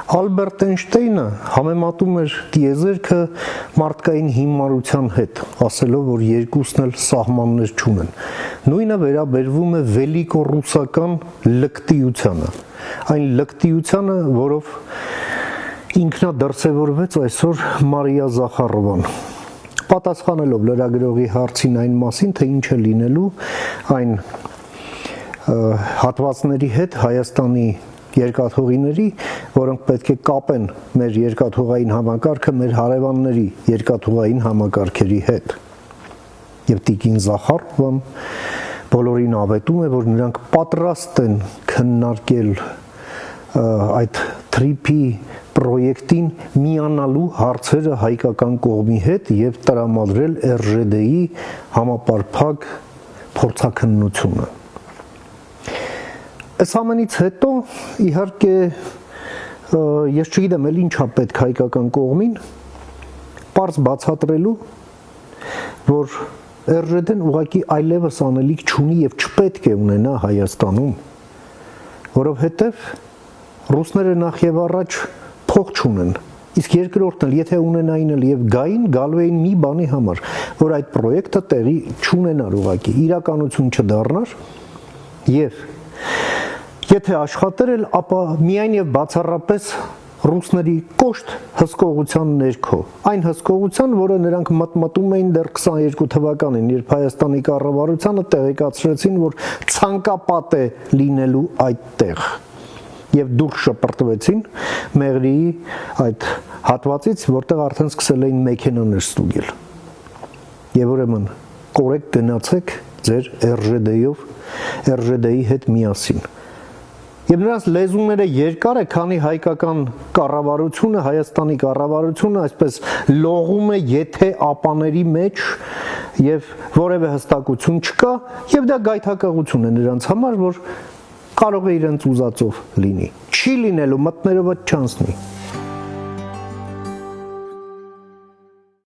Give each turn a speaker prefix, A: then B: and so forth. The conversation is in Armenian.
A: Ալբերտ Էյնշտեյնը համեմատում էր տիեզերքը մարդկային հիմարության հետ, ասելով, որ երկուսն էլ սահմաններ չունեն։ Նույնը վերաբերվում է վելիկոռուսական լկտիությանը, այն լկտիությանը, որով ինքնադրսևորվեց այսօր Մարիա Զախարովան։ Պատասխանելով լրագրողի հարցին այն մասին, թե ինչ է լինելու այն հատվածների հետ Հայաստանի երկաթուղիների, որոնք պետք է կապեն մեր երկաթուղային համակարգը մեր հարևանների երկաթուղային համակարգերի հետ։ Եվ տիկին Զախարովան բոլորին ավետում է, որ նրանք պատրաստ են քննարկել այդ թրիփի պրոյեկտին միանալու հարցերը հայկական կողմի հետ եւ տրամադրել ՌԺԴ-ի համապարփակ փորձաքննությունը։ Այս ամենից հետո իհարկե ես չգիտեմ էլ ինչա պետք հայկական կողմին պարզ բացատրելու, որ ՌԺԴ-ն ուղղակի այլևս անելիք չունի եւ չպետք է ունենա Հայաստանում, որովհետեւ ռուսները նախ եւ առաջ փող չունեն, իսկ երկրորդն էլ եթե ունենային էլ եւ գալու էին մի բանի համար, որ այդ պրոյեկտը տեղի չունենար ուղղակի, իրականություն չդառնար եւ եթե աշխատեր էլ, ապա միայն եւ բացառապես ռուսների կոշտ հսկողության ներքո, այն հսկողության, որը նրանք մտմտում էին դեռ 22 թվականին, երբ Հայաստանի կառավարությանը տեղեկացրեցին, որ ցանկապատ է լինելու այդտեղ եւ դուրս շպրտվեցին Մեղրիի այդ հատվածից, որտեղ արդեն սկսել էին մեքենաներ ստուգել։ Եվ ուրեմն կորեկտ գնացեք ձեր ՌԺԴ-ով, ՌԺԴ-ի հետ միասին։ Եվ նրանց լեզուները երկար է, քանի հայկական կառավարությունը, Հայաստանի կառավարությունը այսպես լողում է եթե ապաների մեջ եւ որևէ հստակություն չկա, եւ դա գայթակղություն է նրանց համար, որ կարող է իրենց ուզածով լինի։ Չի լինելու, մտներովդ չանցնի։